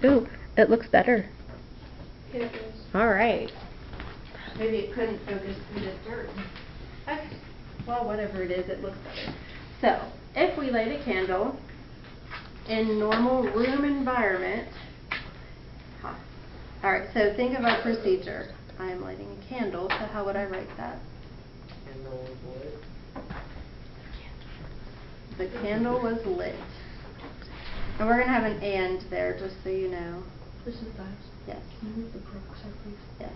Ooh, it looks better. Yeah, it is. All right. Maybe it couldn't focus through the dirt. Okay. Well, whatever it is, it looks better. So, if we light a candle in normal room environment, all right, so think of our procedure. I am lighting a candle, so how would I write that? Candle was lit. The candle was lit. And we're going to have an and there, just so you know. This is nice. Yes. Can you move the peroxide, please? Yes.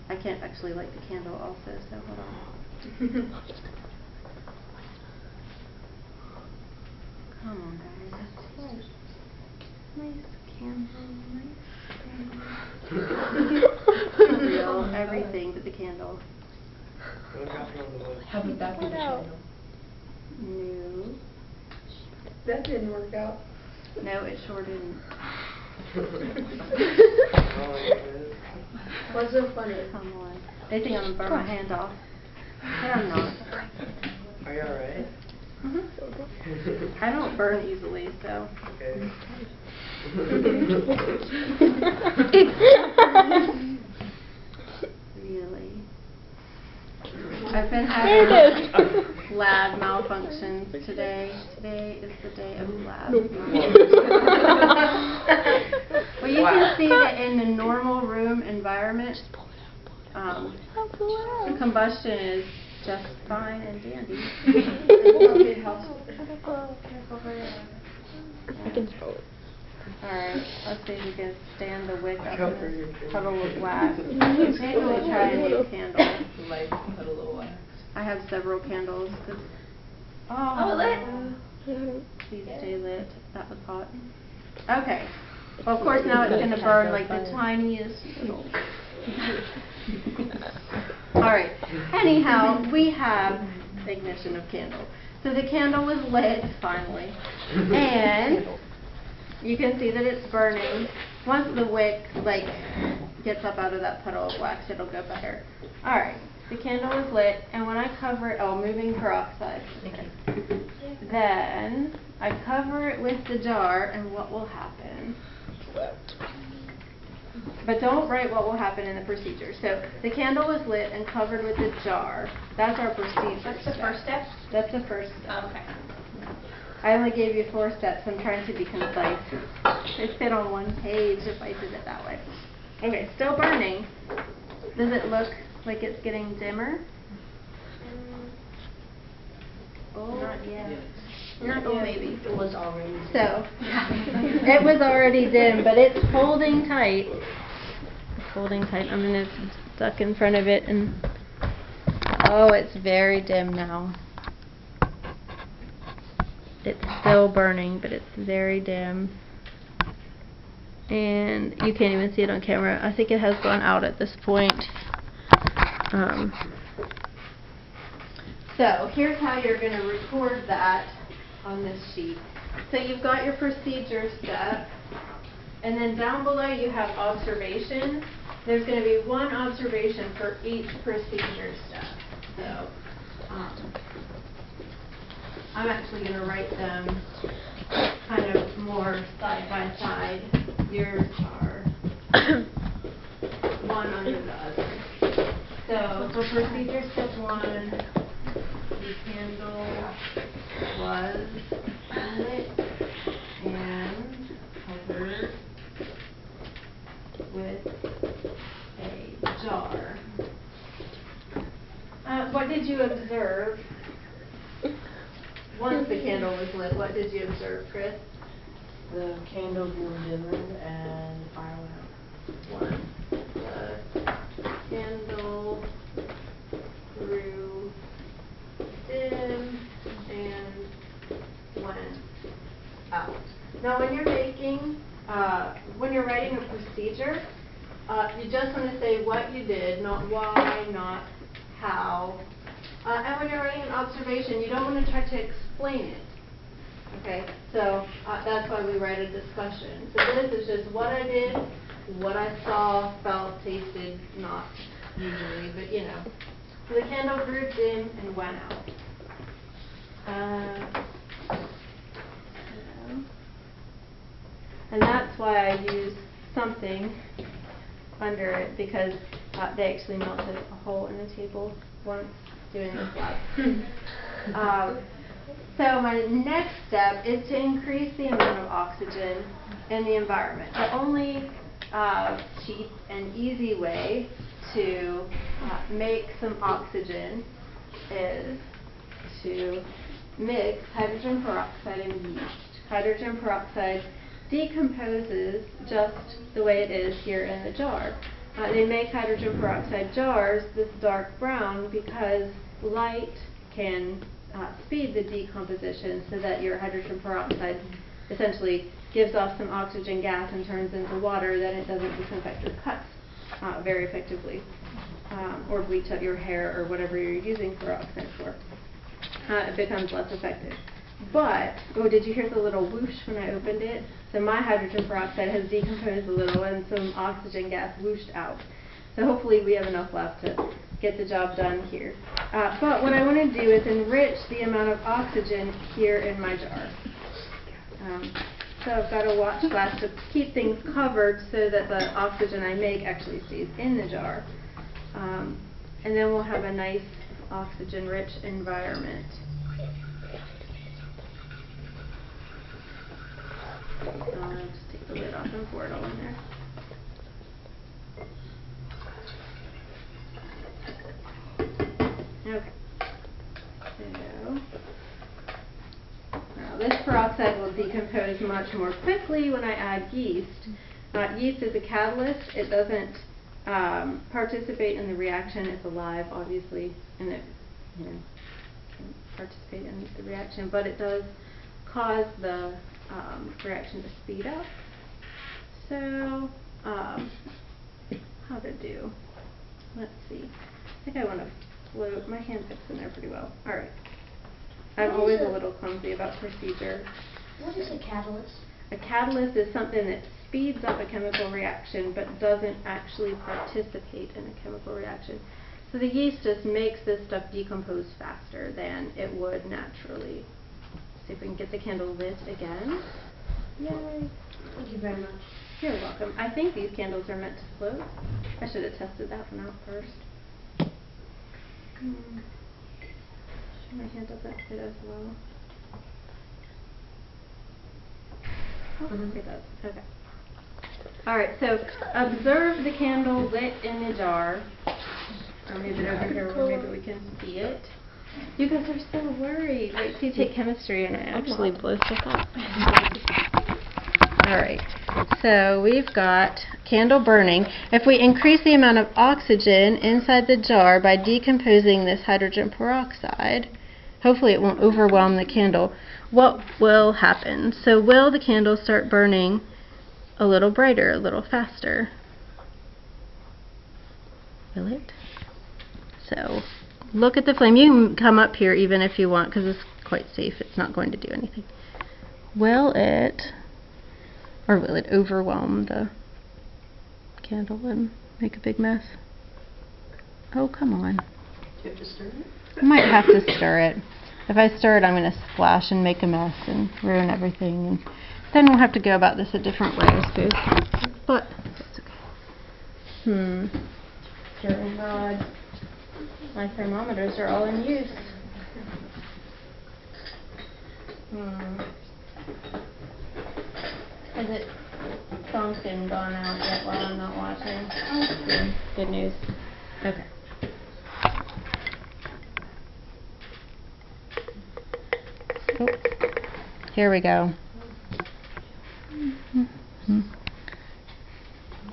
I can't actually light the candle also, so hold on. Come on, guys. Nice candle, nice candle. Everything but the candle. What happened on the wood? How would that be the candle? No. That didn't work out. No, it sure didn't. What's so funny? Come on. They think I'm going to burn my hand off. But I'm not. Are you alright? I don't burn easily, so. Okay. Really? I've been having lab malfunctions today. Today is the day of lab malfunctions. Well, you can see that in the normal room environment, combustion is just fine and dandy. I can throw it. Alright, let's see if we can stand the wick up in this puddle of wax. Maybe we'll try a new candle. Light puddle of wax. I have several candles. Please stay lit. That was hot. Okay. Well, of course, now it's going to burn like the tiniest little. Alright. Anyhow, we have ignition of candle. So the candle was lit, finally. And you can see that it's burning. Once the wick, gets up out of that puddle of wax, it'll go better. Alright. The candle is lit, and when I cover it, moving peroxide. Okay. Then I cover it with the jar, and what will happen? But don't write what will happen in the procedure. So the candle is lit and covered with the jar. That's our procedure. That's the first step? That's the first step. Okay. I only gave you 4 steps. I'm trying to be concise. It fit on one page if I did it that way. Okay, still burning. Does it look like it's getting dimmer? Not yet. Maybe. It was already. So, it was already dim, but it's holding tight. It's holding tight. I'm going to duck in front of it and... Oh, it's very dim now. It's still burning, but it's very dim. And you can't even see it on camera. I think it has gone out at this point. So, here's how you're going to record that on this sheet. So you've got your procedure step, and then down below you have observation. There's going to be one observation for each procedure step. So I'm actually going to write them kind of more side by side. Yours are one under the other. So for procedure step 1, the candle was lit and covered with a jar. What did you observe? Once the candle was lit, what did you observe, Chris? The candle grew dimmer and fire went out. Once the candle grew dim and went out. Now when you're when you're writing a procedure, you just want to say what you did, not why, not how. And when you're writing an observation, you don't want to try to explain it. Okay, so that's why we write a discussion. So this is just what I did, what I saw, felt, tasted, not usually, but you know. So the candle grew dim and went out. And that's why I use something under it, because they actually melted a hole in the table once doing this lab. So my next step is to increase the amount of oxygen in the environment. The only cheap and easy way to make some oxygen is to mix hydrogen peroxide and yeast. Hydrogen peroxide decomposes just the way it is here in the jar. They make hydrogen peroxide jars this dark brown because light can speed the decomposition so that your hydrogen peroxide essentially gives off some oxygen gas and turns into water, then it doesn't disinfect your cuts very effectively, or bleach out your hair or whatever you're using peroxide for. It becomes less effective. But, oh, did you hear the little whoosh when I opened it? So my hydrogen peroxide has decomposed a little and some oxygen gas whooshed out. So hopefully we have enough left to get the job done here. But what I want to do is enrich the amount of oxygen here in my jar. So I've got a watch glass to keep things covered so that the oxygen I make actually stays in the jar. And then we'll have a nice oxygen-rich environment. I'll just take the lid off and pour it all in there. Okay. So, now this peroxide will decompose much more quickly when I add yeast. Yeast is a catalyst. It doesn't participate in the reaction. It's alive, obviously, and it can participate in the reaction, but it does cause the reaction to speed up. So, how to do? Let's see. I think I want to float. My hand fits in there pretty well. All right. I'm always a little clumsy about procedure. What is a catalyst? A catalyst is something that speeds up a chemical reaction but doesn't actually participate in a chemical reaction. So the yeast just makes this stuff decompose faster than it would naturally. See if we can get the candle lit again. Yay. Thank you very much. You're welcome. I think these candles are meant to float. I should have tested that one out first. My hand doesn't fit as well. Oh, it does. Okay. Alright, so observe the candle lit in the jar. I'll move it over here where maybe we can see it. You guys are so worried. Wait till you take chemistry and it actually blows stuff up. Alright, so we've got candle burning. If we increase the amount of oxygen inside the jar by decomposing this hydrogen peroxide, hopefully it won't overwhelm the candle. What will happen? So will the candle start burning a little brighter, a little faster? Will it? So look at the flame. You can come up here even if you want because it's quite safe. It's not going to do anything. Will it, or will it overwhelm the candle and make a big mess? Oh, come on. Do you have to stir it? I might have to stir it. If I stir it, I'm going to splash and make a mess and ruin everything. And then we'll have to go about this a different way, I suppose. But that's okay. Stirring rod. My thermometers are all in use. Has it sunk and gone out yet while I'm not watching? Oh, good. Good news. Okay. Oh, here we go.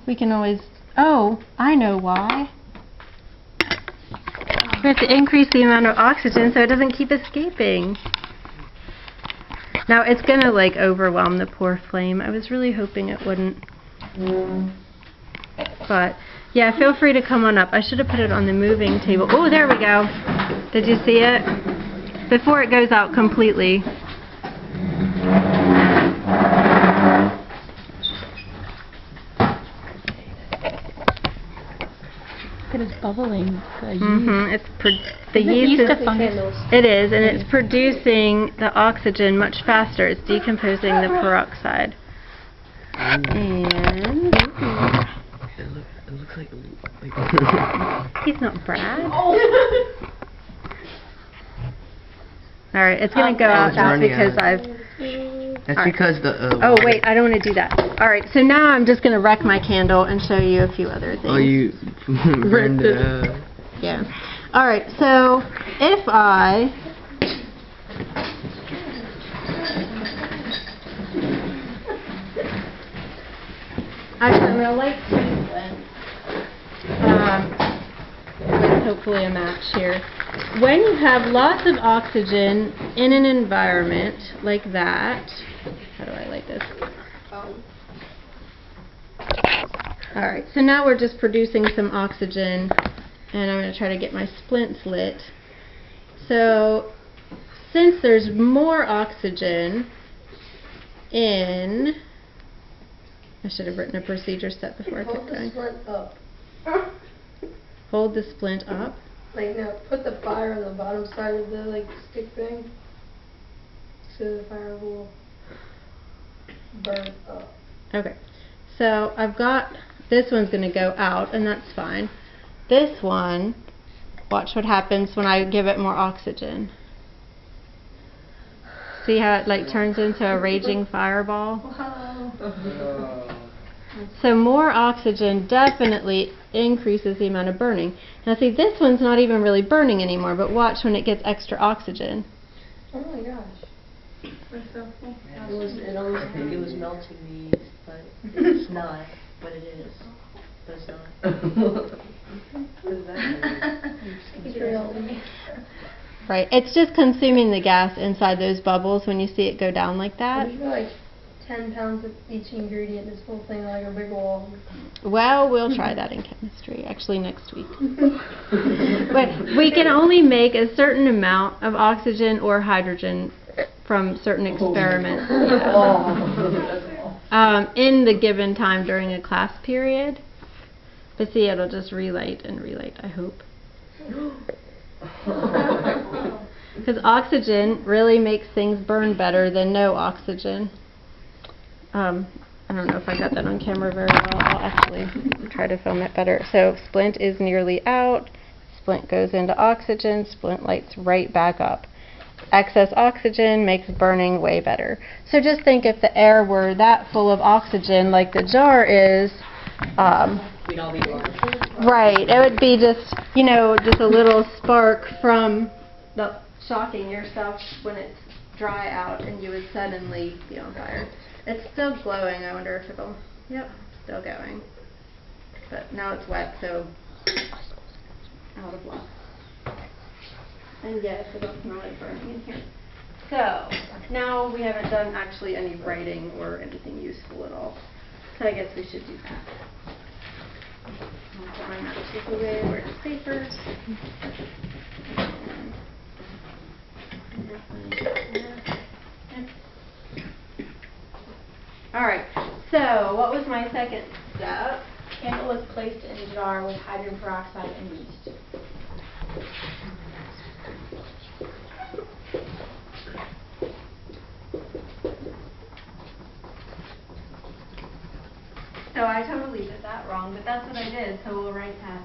We can always, oh, I know why. We have to increase the amount of oxygen so it doesn't keep escaping. Now it's going to like overwhelm the poor flame. I was really hoping it wouldn't. But yeah, feel free to come on up. I should have put it on the moving table. Oh, there we go. Did you see it? Before it goes out completely. It is bubbling. It's the yeast is it is, and it's producing the oxygen much faster. It's decomposing the peroxide. And It looks like he's not Brad. Oh. All right, it's gonna go Oh, out it's just running because out. I've. That's All right. because the Oh water- wait, I don't want to do that. All right, so now I'm just gonna wreck my candle and show you a few other things. Oh, you burned the. Yeah. All right, so if I actually, I'm gonna light two with hopefully a match here. When you have lots of oxygen in an environment like that, how do I light this? All right, so now we're just producing some oxygen, and I'm going to try to get my splints lit. So, since there's more oxygen in, I should have written a procedure step before I kept going. Hold the splint up. Hold the splint up. Like, no, put the fire on the bottom side of the, like, stick thing. So the fire will burn up. Okay, so I've got, this one's going to go out, and that's fine. This one, watch what happens when I give it more oxygen. See how it like turns into a raging fireball? Wow. So more oxygen definitely increases the amount of burning. Now see, this one's not even really burning anymore, but watch when it gets extra oxygen. Oh my gosh. That's so cool. It almost think it was melting these, but it's not. But it is. But it's not. It's real. Right, it's just consuming the gas inside those bubbles when you see it go down like that. There's like 10 pounds of each ingredient, this whole thing like a big wall. Well, we'll try that in chemistry, actually next week. But we can only make a certain amount of oxygen or hydrogen from certain experiments in the given time during a class period. But see, it'll just relight and relight, I hope. Because oxygen really makes things burn better than no oxygen. I don't know if I got that on camera very well. I'll actually try to film it better. So splint is nearly out. Splint goes into oxygen. Splint lights right back up. Excess oxygen makes burning way better. So just think if the air were that full of oxygen like the jar is, We'd all be blind. right, it would be just, you know, just a little spark from the shocking yourself when it's dry out and you would suddenly be on fire. It's still glowing. I wonder if it'll, yep, still going. But now it's wet, so out of luck. And yes, it'll smell like burning in here. So, now we haven't done actually any writing or anything useful at all. So I guess we should do that. I'll put my matches away where it's safer. Alright, so what was my second step? Candle is placed in a jar with hydrogen peroxide and yeast. So I totally did that wrong, but that's what I did, so we'll write that.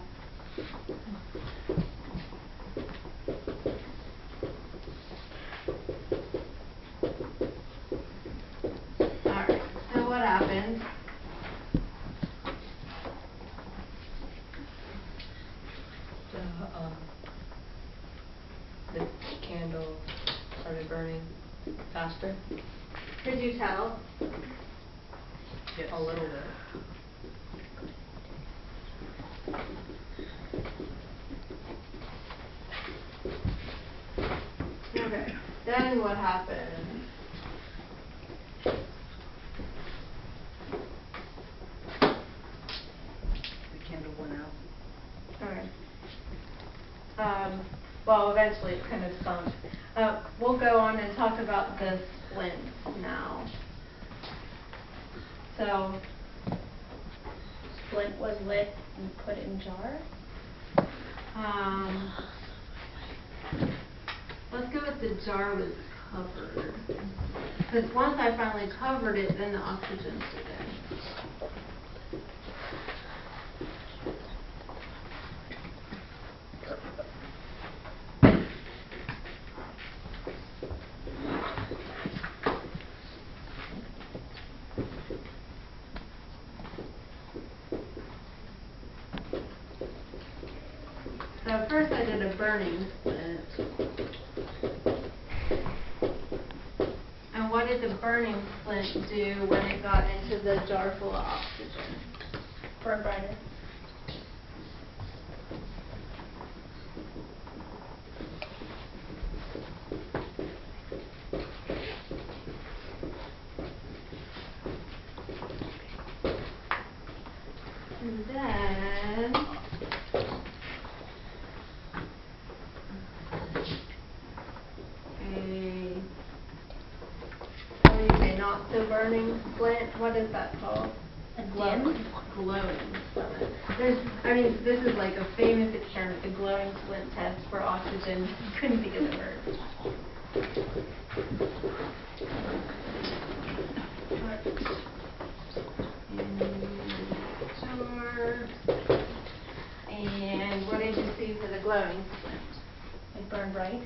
Alright, so what happened? The candle started burning faster. Could you tell? Yes. A little bit. Okay, then what happened? The candle went out. Okay. Well, eventually it kind of sunk. We'll go on and talk about the splints now. So, Splint was lit and put in jar. let's go with the jar was covered. Because once I finally covered it, then the oxygen stood in. first I did a burning split. And what did the burning splint do when it got into the jar full of oxygen? Burn brighter. And then what do you say, not so burning splint? What is that called? A Glowing. dim? Glowing splint. This is like a famous experiment, the glowing splint test for oxygen. Couldn't think of the word. And what did you see for the glowing splint? It burned bright.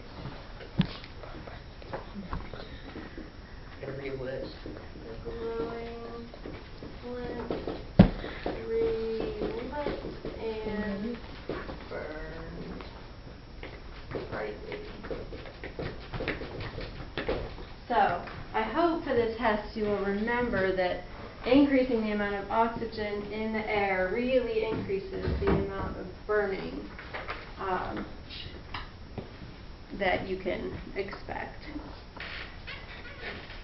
Relit. The glowing splint relit and burned brightly. So, I hope for the test you will remember that increasing the amount of oxygen in the air really increases the amount of burning that you can expect.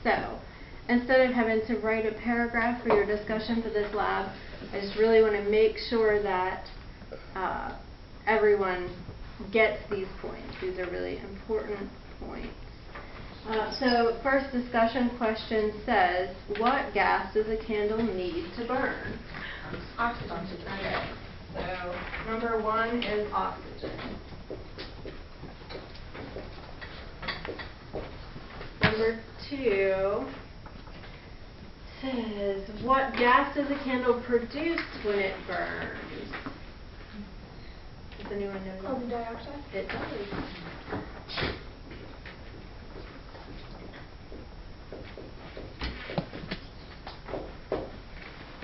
So, instead of having to write a paragraph for your discussion for this lab, I just really want to make sure that everyone gets these points. These are really important points. So, first discussion question says, what gas does a candle need to burn? Oxygen. Okay, so number 1 is oxygen. Number 2 says, what gas does a candle produce when it burns? Does anyone know? Carbon dioxide? It does.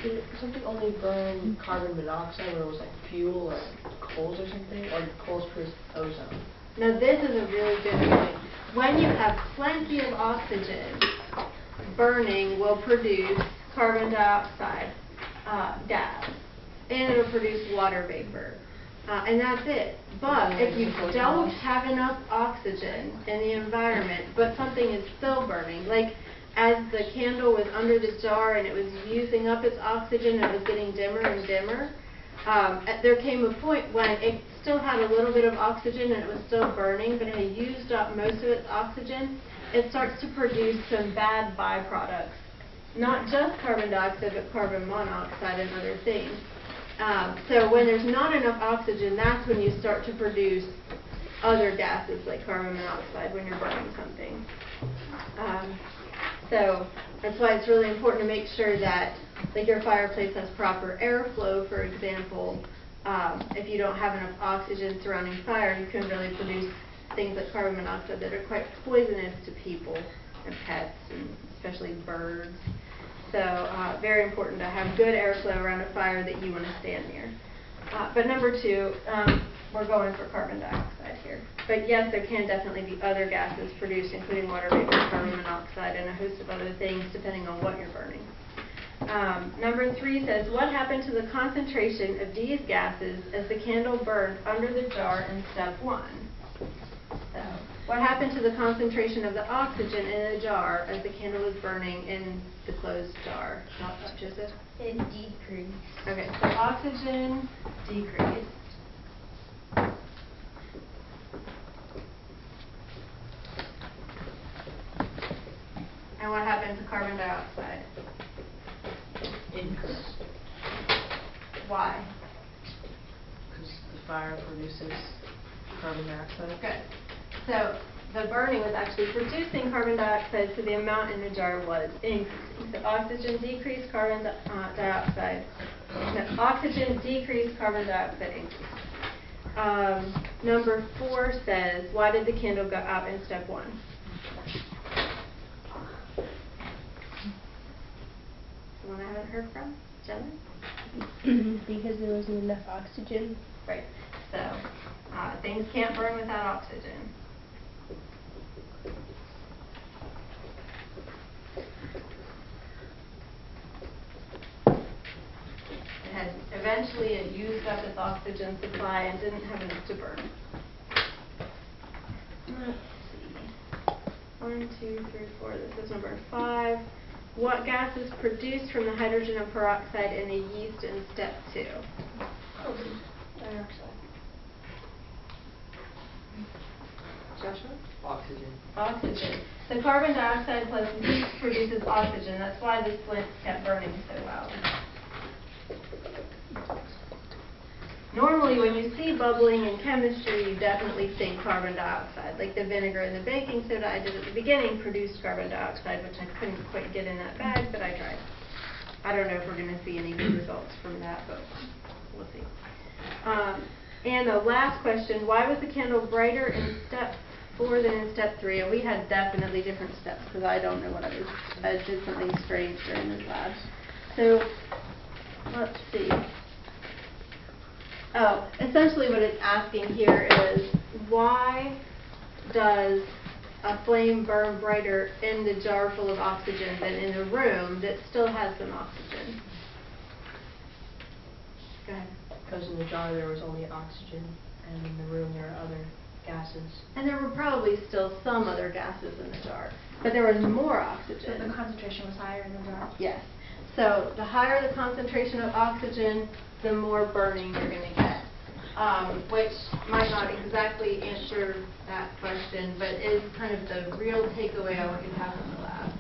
Did something only burn carbon monoxide when it was like fuel or coals or something? Or coals produce ozone? Now this is a really good point. When you have plenty of oxygen, burning will produce carbon dioxide gas, and it'll produce water vapor. And that's it. But if you don't have enough oxygen in the environment, but something is still burning, like as the candle was under the jar and it was using up its oxygen and it was getting dimmer and dimmer, there came a point when it still had a little bit of oxygen and it was still burning, but it had used up most of its oxygen. It starts to produce some bad byproducts. Not just carbon dioxide, but carbon monoxide and other things. So when there's not enough oxygen, that's when you start to produce other gases like carbon monoxide when you're burning something. So that's why it's really important to make sure that like your fireplace has proper airflow, for example. If you don't have enough oxygen surrounding fire, you can really produce things like carbon monoxide that are quite poisonous to people and pets, and especially birds. So very important to have good airflow around a fire that you want to stand near. But number 2, we're going for carbon dioxide here. But yes, there can definitely be other gases produced, including water vapor, carbon monoxide, and a host of other things depending on what you're burning. Number 3 says, what happened to the concentration of these gases as the candle burned under the jar in step 1? So, what happened to the concentration of the oxygen in the jar as the candle was burning in the closed jar? Joseph? It decreased. Okay, so oxygen decreased. And what happened to carbon dioxide? Increase. Why? Because the fire produces carbon dioxide. Good. So the burning was actually producing carbon dioxide, so the amount in the jar was increasing. So oxygen decreased, carbon dioxide. No, oxygen decreased, carbon dioxide increased. Number 4 says, why did the candle go out in step 1? Someone I haven't heard from? Jenna? Because there wasn't enough oxygen. Right. So Things can't burn without oxygen. Eventually it used up its oxygen supply and didn't have enough to burn. Let's see. 1, 2, 3, 4. This is number 5. What gas is produced from the hydrogen and peroxide in a yeast in step 2? Carbon dioxide. Joshua? Oxygen. Oxygen. So carbon dioxide plus yeast produces oxygen. That's why the splints kept burning so well. Normally, when you see bubbling in chemistry, you definitely think carbon dioxide. Like the vinegar and the baking soda I did at the beginning produced carbon dioxide, which I couldn't quite get in that bag, but I tried. I don't know if we're going to see any good results from that, but we'll see. And the last question, why was the candle brighter in step 4 than in step 3? And we had definitely different steps because I don't know what I did something strange during this lab. So, let's see. Oh, essentially what it's asking here is, why does a flame burn brighter in the jar full of oxygen than in a room that still has some oxygen? Go ahead. Because in the jar there was only oxygen, and in the room there are other gases. And there were probably still some other gases in the jar, but there was more So oxygen. the concentration was higher in the jar. Yes. So the higher the concentration of oxygen, the more burning you're going to get, which might not exactly answer that question, but is kind of the real takeaway I want you to have from the lab.